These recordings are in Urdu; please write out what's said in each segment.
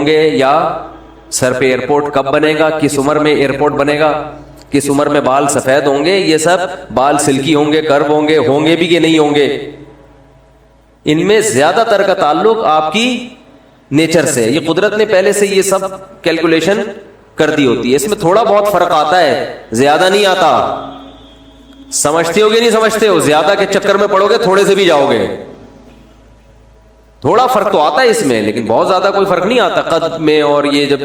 ہوں گے یا سر پہ ایئرپورٹ کب بنے گا, کس عمر میں ایئرپورٹ بنے گا, کس عمر میں بال سفید ہوں گے, یہ سب بال سلکی ہوں گے, کرو ہوں گے بھی کہ نہیں ہوں گے, ان میں زیادہ تر کا تعلق آپ کی نیچر سے. یہ قدرت نے پہلے سے یہ سب کیلکولیشن کر دی ہوتی ہے. اس میں تھوڑا بہت فرق آتا ہے, زیادہ نہیں آتا. سمجھتے ہو گے نہیں سمجھتے ہو, زیادہ کے چکر میں پڑو گے تھوڑے سے بھی جاؤ گے. تھوڑا فرق تو آتا ہے اس میں, لیکن بہت زیادہ کوئی فرق نہیں آتا قد میں. اور یہ جب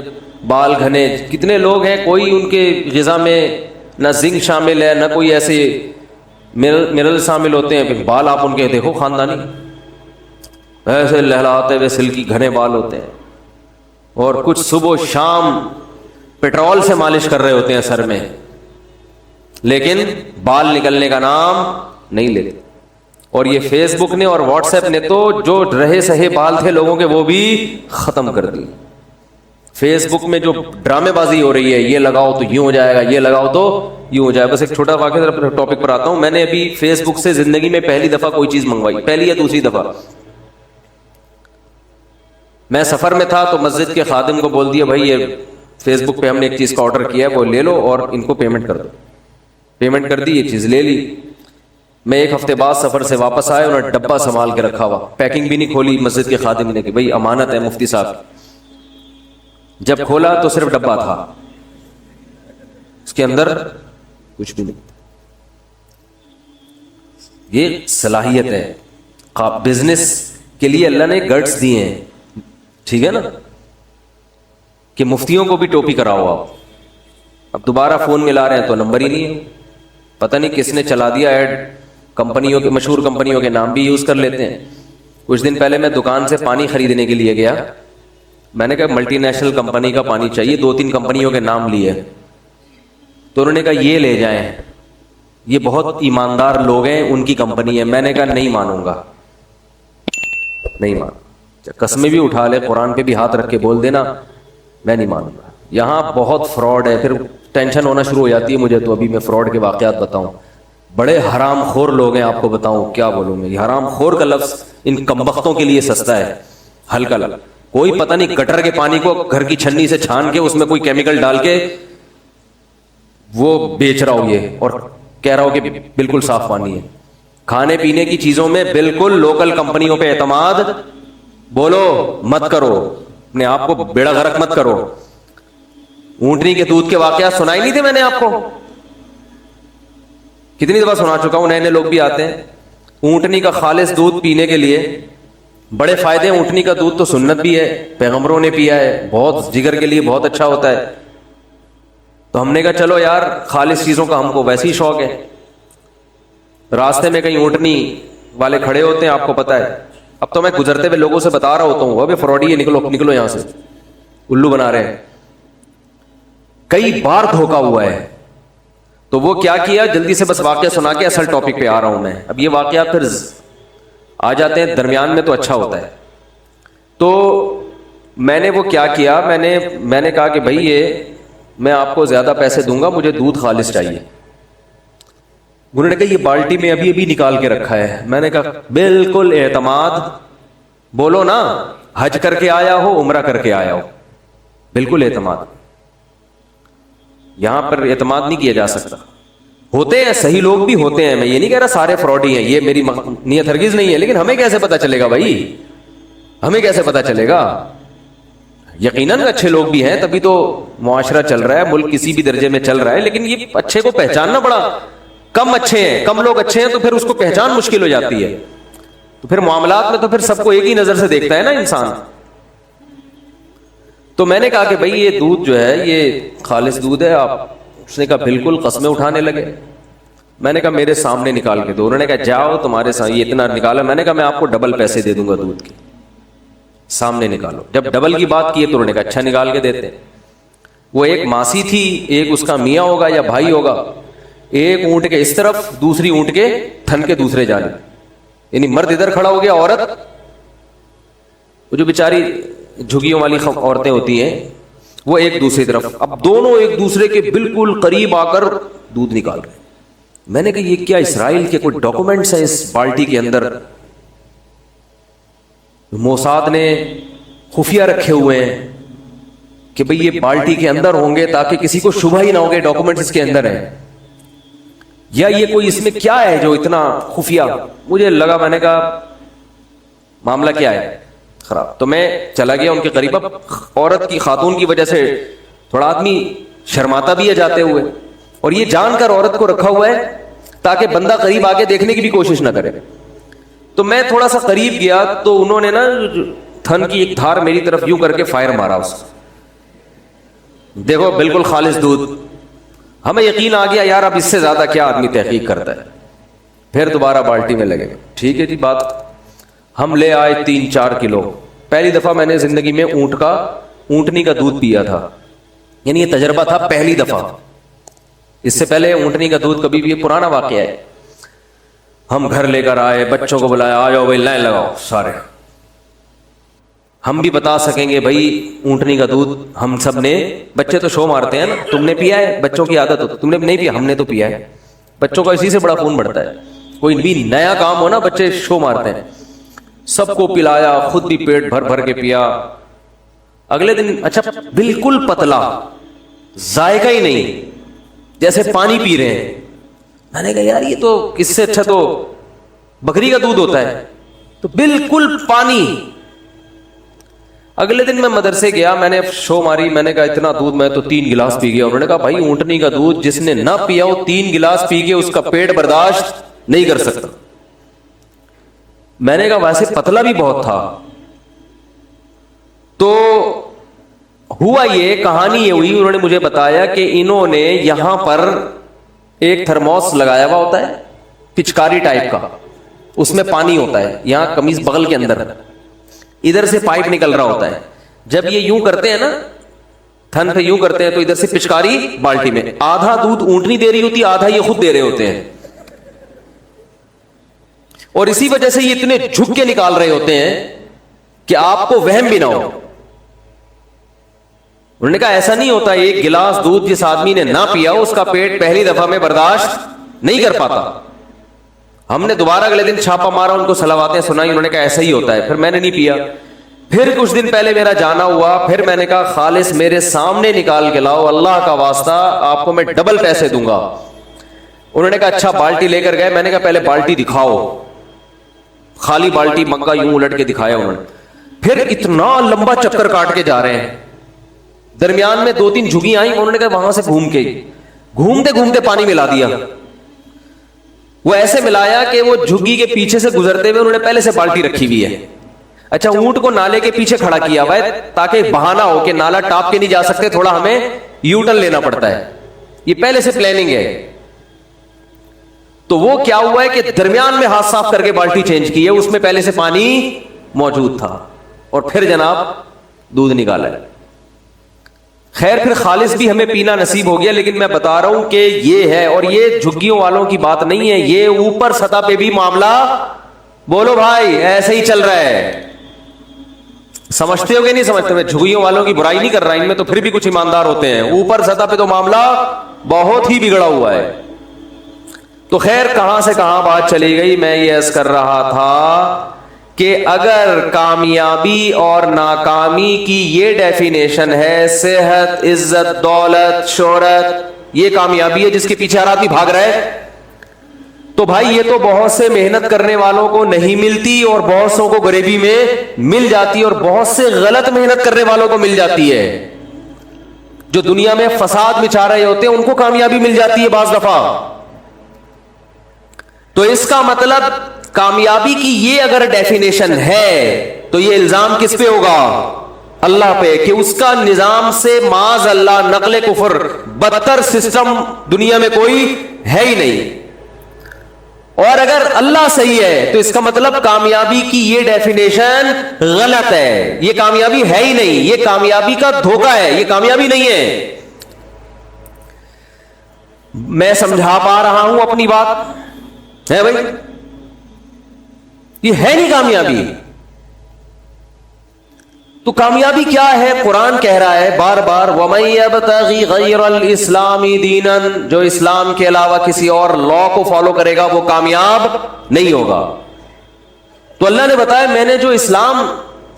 بال گھنے, کتنے لوگ ہیں کوئی ان کے غذا میں نہ زنک شامل ہے نہ کوئی ایسے منرل شامل ہوتے ہیں, پھر بال آپ ان کے دیکھو خاندانی ایسے لہلاتے ہوئے سلکی گھنے بال ہوتے ہیں, اور کچھ صبح و شام پیٹرول سے مالش کر رہے ہوتے ہیں سر میں, لیکن بال نکلنے کا نام نہیں لیتے. اور یہ فیس بک نے اور واٹس ایپ نے تو جو رہے سہے بال تھے لوگوں کے وہ بھی ختم کر دی. فیس بک میں جو ڈرامے بازی ہو رہی ہے, یہ لگاؤ تو یوں ہو جائے گا, یہ لگاؤ تو یوں ہو جائے گا. بس ایک چھوٹا واقعہ ٹاپک پر آتا ہوں. میں نے ابھی فیس بک سے زندگی میں پہلی دفعہ کوئی چیز منگوائی, پہلی یا دوسری دفعہ. میں سفر میں تھا تو مسجد کے خادم کو بول دیا, بھائی یہ فیس بک پہ ہم نے ایک چیز کا آرڈر کیا ہے, وہ لے لو اور ان کو پیمنٹ کر دو. پیمنٹ کر دی, یہ چیز لے لی. میں ایک ہفتے بعد سفر سے واپس آیا, انہوں نے ڈبہ سنبھال کے رکھا ہوا, پیکنگ بھی نہیں کھولی مسجد کے خادم نے کہ بھائی امانت ہے مفتی صاحب. جب کھولا تو صرف ڈبہ تھا, اس کے اندر کچھ بھی نہیں. یہ صلاحیت ہے, بزنس کے لیے اللہ نے گٹس دیے ہیں, ٹھیک ہے نا, کہ مفتیوں کو بھی ٹوپی کراؤ آپ. اب دوبارہ فون ملا رہے ہیں تو نمبر ہی نہیں ہے, پتہ نہیں کس نے چلا دیا ایڈ. کمپنیوں کے, مشہور کمپنیوں کے نام بھی یوز کر لیتے ہیں. کچھ دن پہلے میں دکان سے پانی خریدنے کے لیے گیا, میں نے کہا ملٹی نیشنل کمپنی کا پانی چاہیے, 2-3 کمپنیوں کے نام لیے, تو انہوں نے کہا یہ لے جائیں, یہ بہت ایماندار لوگ ہیں, ان کی کمپنی ہے. میں نے کہا نہیں مانوں گا, نہیں مانوں. قسمیں بھی اٹھا لے, قرآن پہ بھی ہاتھ رکھ کے بول دینا میں نہیں مانوں گا. یہاں بہت فراڈ ہے. پھر ٹینشن ہونا شروع ہو جاتی ہے مجھے تو. ابھی میں فراڈ کے واقعات بتاؤں, بڑے حرام خور لوگ ہیں, آپ کو بتاؤں کیا بولوں میں. یہ حرام خور کا لفظ ان کمبختوں کے لیے سستا ہے, ہلکا لگا. کوئی پتہ نہیں گٹر کے پانی کو گھر کی چھنی سے چھان کے اس میں کوئی کیمیکل ڈال کے وہ بیچ رہا ہو یہ, اور کہہ رہا ہو کہ بالکل صاف پانی ہے. کھانے پینے کی چیزوں میں بالکل لوکل کمپنیوں پہ اعتماد بولو مت کرو, اپنے آپ کو بیڑا غرق مت کرو. اونٹنی کے دودھ کے واقعات سنائی نہیں تھے میں نے آپ کو, کتنی دفعہ سنا چکا ہوں. نئے نئے لوگ بھی آتے ہیں. اونٹنی کا خالص دودھ پینے کے لیے بڑے فائدے ہیں. اونٹنی کا دودھ تو سنت بھی ہے, پیغمبروں نے پیا ہے, بہت جگر کے لیے بہت اچھا ہوتا ہے. تو ہم نے کہا چلو یار خالص چیزوں کا ہم کو ویسے ہی شوق ہے. راستے میں کہیں اونٹنی والے کھڑے ہوتے ہیں, آپ کو پتا ہے. اب تو میں گزرتے ہوئے لوگوں سے بتا رہا ہوتا ہوں, ابے فراڈی ہے, نکلو نکلو یہاں سے, الو بنا رہے ہیں. کئی بار دھوکا ہوا ہے. تو وہ کیا کیا, جلدی سے بس واقعہ سنا کے اصل ٹاپک پہ آ رہا ہوں میں. اب یہ واقعہ پھر آ جاتے ہیں درمیان میں تو اچھا ہوتا ہے. تو میں نے وہ کیا کیا, میں نے کہا کہ بھائی یہ میں آپ کو زیادہ پیسے دوں گا, مجھے دودھ خالص چاہیے. انہوں نے کہا یہ بالٹی میں ابھی ابھی نکال کے رکھا ہے. میں نے کہا بالکل اعتماد, بولو نا حج کر کے آیا ہو عمرہ کر کے آیا ہو, بالکل اعتماد. یہاں پر اعتماد نہیں کیا جا سکتا. ہوتے ہیں صحیح لوگ بھی ہوتے ہیں, میں یہ نہیں کہہ رہا سارے فراڈی ہیں, یہ میری نیت ہرگز نہیں ہے. لیکن ہمیں کیسے پتا چلے گا بھائی, ہمیں کیسے پتا چلے گا. یقیناً اچھے لوگ بھی ہیں, تبھی تو معاشرہ چل رہا ہے, ملک کسی بھی درجے میں چل رہا ہے. لیکن یہ اچھے کو پہچاننا بڑا کم اچھے ہیں, کم لوگ اچھے ہیں, تو پھر اس کو پہچان مشکل ہو جاتی ہے. تو پھر معاملات میں تو پھر سب کو ایک ہی نظر سے دیکھتا ہے نا انسان. تو میں نے کہا کہ بھائی یہ دودھ جو ہے یہ خالص دودھ ہے آپ. اس نے کہا بالکل, قسمیں اٹھانے لگے. میں نے کہا میرے سامنے نکال کے دو. انہوں نے کہا جاؤ تمہارے سامنے, یہ اتنا نکالا. میں نے کہا میں آپ کو ڈبل پیسے دے دوں گا دودھ کے, سامنے نکالو. جب ڈبل کی بات کی تو انہوں نے کہا اچھا نکال کے دیتے. وہ ایک ماسی تھی, ایک اس کا میاں ہوگا یا بھائی ہوگا, ایک اونٹ کے اس طرف دوسری اونٹ کے تھن کے دوسرے جانب, یعنی مرد ادھر کھڑا ہو گیا, عورت وہ جو بیچاری جھگیوں والی عورتیں ہوتی ہیں وہ ایک دوسری طرف. اب دونوں ایک دوسرے کے بالکل قریب آ کر دودھ نکال رہے. میں نے کہا یہ کیا اسرائیل کے کوئی ڈاکومنٹس ہیں اس بالٹی کے اندر, موساد نے خفیہ رکھے ہوئے ہیں, کہ بھئی یہ بالٹی کے اندر ہوں گے تاکہ کسی کو شبہ ہی نہ ہوگے ڈاکومنٹس اس کے اندر ہیں، یا یہ کوئی اس میں کیا ہے جو اتنا خفیہ. مجھے لگا، میں نے کہا معاملہ کیا ہے خراب. تو میں چلا گیا ان کے قریب. اب عورت کی، خاتون کی وجہ سے تھوڑا آدمی شرماتا بھی ہے جاتے ہوئے، اور یہ جان کر عورت کو رکھا ہوا ہے تاکہ بندہ قریب آگے دیکھنے کی بھی کوشش نہ کرے. تو میں تھوڑا سا قریب گیا تو انہوں نے نا تھن کی ایک دھار میری طرف یوں کر کے فائر مارا اس کو. دیکھو بالکل خالص دودھ. ہمیں یقین آ گیا یار اب اس سے زیادہ کیا آدمی تحقیق کرتا ہے. پھر دوبارہ بالٹی میں لگے. ٹھیک ہے جی بات. ہم لے آئے 3-4 کلو. پہلی دفعہ میں نے زندگی میں اونٹنی کا دودھ پیا تھا، یعنی یہ تجربہ تھا پہلی دفعہ. اس سے پہلے اونٹنی کا دودھ کبھی بھی، یہ پرانا واقعہ ہے. ہم گھر لے کر آئے، بچوں کو بلایا، آ جاؤ بھائی لائن لگاؤ سارے. ہم بھی بتا سکیں گے بھائی اونٹنی کا دودھ ہم سب نے، بچے تو شو مارتے ہیں نا، تم نے پیا ہے، بچوں کی عادت ہوتی، تم نے نہیں پیا، ہم نے تو پیا ہے. بچوں کا اسی سے بڑا خون بڑھتا ہے. کوئی بھی نیا کام ہو نا بچے شو مارتے ہیں. سب کو پلایا، خود بھی پیٹ بھر بھر کے پیا. اگلے دن اچھا بالکل پتلا، ذائقہ ہی نہیں، جیسے پانی پی رہے ہیں. میں نے کہا یار یہ تو اس سے اچھا تو بکری کا دودھ ہوتا ہے. تو بالکل پانی. اگلے دن میں مدرسے گیا، میں نے شو ماری، میں نے کہا اتنا دودھ میں تو 3 گلاس پی گیا. انہوں نے کہا بھائی اونٹنی کا دودھ جس نے نہ پیا وہ 3 گلاس پی کے اس کا پیٹ برداشت نہیں کر سکتا. میں نے کہا ویسے پتلا بھی بہت تھا. تو ہوا یہ، کہانی یہ ہوئی، انہوں نے مجھے بتایا کہ انہوں نے یہاں پر ایک تھرموس لگایا ہوا ہوتا ہے پچکاری ٹائپ کا، اس میں پانی ہوتا ہے، یہاں قمیض بغل کے اندر ادھر سے پائپ نکل رہا ہوتا ہے. جب یہ یوں کرتے ہیں نا تھن پہ یوں کرتے ہیں تو ادھر سے پچکاری بالٹی میں، آدھا دودھ اونٹنی دے رہی ہوتی، آدھا یہ خود دے رہے ہوتے ہیں. اور اسی وجہ سے یہ اتنے جھک کے نکال رہے ہوتے ہیں کہ آپ کو وہم بھی نہ ہو. انہوں نے کہا ایسا نہیں ہوتا، 1 گلاس دودھ جس آدمی نے نہ پیا اس کا پیٹ پہلی دفعہ میں برداشت نہیں کر پاتا. ہم نے دوبارہ اگلے دن چھاپا مارا، ان کو صلواتیں سنائی، انہوں نے کہا ایسا ہی ہوتا ہے. پھر میں نے نہیں پیا. پھر کچھ دن پہلے میرا جانا ہوا، پھر میں نے کہا خالص میرے سامنے نکال کے لاؤ، اللہ کا واسطہ آپ کو میں ڈبل پیسے دوں گا. انہوں نے کہا اچھا. بالٹی لے کر گئے. میں نے کہا پہلے بالٹی دکھاؤ. خالی بالٹی مگا یوں الٹ کے دکھایا انہوں نے. پھر اتنا لمبا چکر کاٹ کے جا رہے ہیں، درمیان میں 2-3 جھگی آئیں. انہوں نے کہا وہاں سے گھومتے گھومتے پانی ملا دیا. وہ ایسے ملایا کہ وہ جھگی کے پیچھے سے گزرتے ہوئے انہوں نے پہلے سے بالٹی رکھی ہوئی ہے. اچھا اونٹ کو نالے کے پیچھے کھڑا کیا ہوا ہے تاکہ بہانہ ہو کہ نالا ٹاپ کے نہیں جا سکتے، تھوڑا ہمیں یو ٹرن لینا پڑتا ہے. یہ پہلے سے پلاننگ ہے. تو وہ کیا ہوا ہے کہ درمیان میں ہاتھ صاف کر کے بالٹی چینج کی ہے، اس میں پہلے سے پانی موجود تھا، اور پھر جناب دودھ نکالا ہے. خیر پھر خالص بھی ہمیں پینا نصیب ہو گیا. لیکن میں بتا رہا ہوں کہ یہ ہے، اور یہ جھگیوں والوں کی بات نہیں ہے، یہ اوپر سطح پہ بھی معاملہ، بولو بھائی ایسے ہی چل رہا ہے. سمجھتے ہو کہ نہیں سمجھتے؟ میں جھگیوں والوں کی برائی نہیں کر رہا، ان میں تو پھر بھی کچھ ایماندار ہوتے ہیں. اوپر سطح پہ تو معاملہ بہت ہی بگڑا ہوا ہے. تو خیر کہاں سے کہاں بات چلی گئی. میں یہ عرض کر رہا تھا کہ اگر کامیابی اور ناکامی کی یہ ڈیفینیشن ہے، صحت، عزت، دولت، شہرت، یہ کامیابی ہے جس کے پیچھے ہر آدمی بھاگ رہا ہے، تو بھائی یہ تو بہت سے محنت کرنے والوں کو نہیں ملتی، اور بہت سوں کو غریبی میں مل جاتی ہے، اور بہت سے غلط محنت کرنے والوں کو مل جاتی ہے. جو دنیا میں فساد مچا رہے ہوتے ہیں ان کو کامیابی مل جاتی ہے بعض دفعہ. تو اس کا مطلب کامیابی کی یہ اگر ڈیفینیشن ہے تو یہ الزام کس پہ ہوگا؟ اللہ پہ، کہ اس کا نظام سے معاذ اللہ نقل کفر بدتر سسٹم دنیا میں کوئی ہے ہی نہیں. اور اگر اللہ صحیح ہے تو اس کا مطلب کامیابی کی یہ ڈیفینیشن غلط ہے، یہ کامیابی ہے ہی نہیں، یہ کامیابی کا دھوکہ ہے، یہ کامیابی نہیں ہے. میں سمجھا پا رہا ہوں اپنی بات ہے بھائی؟ یہ ہے نہیں کامیابی. تو کامیابی کیا ہے؟ قرآن کہہ رہا ہے بار بار وَمَن يَبْتَغِ غَيْرَ الْإِسْلَامِ دِينًا، جو اسلام کے علاوہ کسی اور لا کو فالو کرے گا وہ کامیاب نہیں ہوگا. تو اللہ نے بتایا میں نے جو اسلام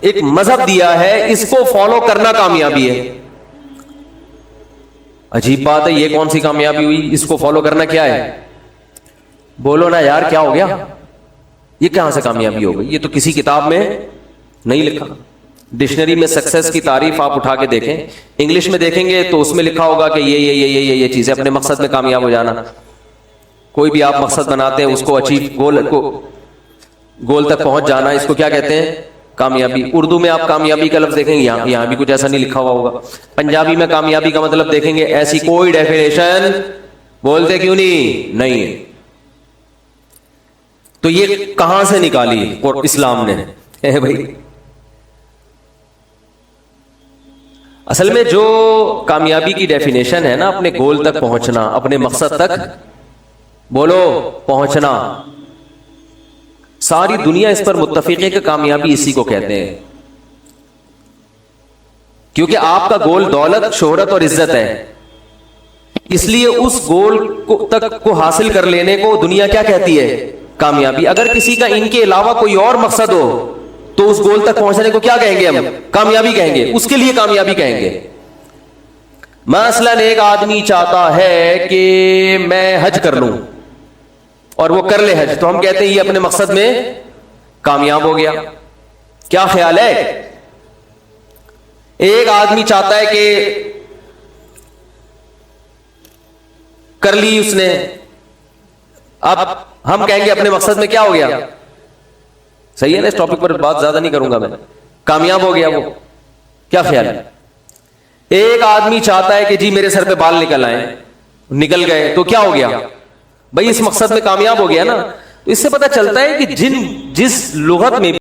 ایک مذہب دیا ہے اس کو فالو کرنا کامیابی ہے. عجیب بات ہے، یہ کون سی کامیابی ہوئی؟ اس کو فالو کرنا کیا ہے؟ بولو نا یار، کیا ہو گیا؟ یہ کہاں سے کامیابی ہو گئی؟ یہ تو کسی کتاب میں نہیں لکھا. ڈکشنری میں سکسیس کی تعریف آپ اٹھا کے دیکھیں، انگلش میں دیکھیں گے تو اس میں لکھا ہوگا کہ یہ چیزیں، اپنے مقصد میں کامیاب ہو جانا. کوئی بھی آپ مقصد بناتے ہیں، اس کو گول تک پہنچ جانا، اس کو کیا کہتے ہیں؟ کامیابی. اردو میں آپ کامیابی کا لفظ دیکھیں گے، یہاں بھی کچھ ایسا نہیں لکھا ہوا ہوگا. پنجابی میں کامیابی کا مطلب دیکھیں گے، ایسی کوئی ڈیفینیشن بولتے کیوں نہیں. تو یہ کہاں سے نکالی اور اسلام نے؟ بھائی اصل میں جو کامیابی کی ڈیفینیشن ہے نا، اپنے گول تک پہنچنا، اپنے مقصد تک بولو پہنچنا، ساری دنیا اس پر متفق ہے کہ کامیابی اسی کو کہتے ہیں. کیونکہ آپ کا گول دولت، شہرت اور عزت ہے، اس لیے اس گول تک کو حاصل کر لینے کو دنیا کیا کہتی ہے؟ کامیابی. اگر کسی کا ان کے علاوہ کوئی اور مقصد ہو تو اس گول تک پہنچنے کو کیا کہیں گے؟ ہم کامیابی کہیں گے، اس کے لیے کامیابی کہیں گے. مثلا ایک آدمی چاہتا ہے کہ میں حج کر لوں اور وہ کر لے حج، تو ہم کہتے ہیں یہ اپنے مقصد میں کامیاب ہو گیا. کیا خیال ہے؟ ایک آدمی چاہتا ہے کہ کر لی اس نے، اب ہم کہیں گے اپنے مقصد میں کیا ہو گیا؟ صحیح ہے نا؟ اس ٹاپک پر بات زیادہ نہیں کروں گا میں. کامیاب ہو گیا وہ. کیا خیال ہے؟ ایک آدمی چاہتا ہے کہ جی میرے سر پہ بال نکل آئے، نکل گئے، تو کیا ہو گیا بھائی؟ اس مقصد میں کامیاب ہو گیا نا. تو اس سے پتہ چلتا ہے کہ جس لغت میں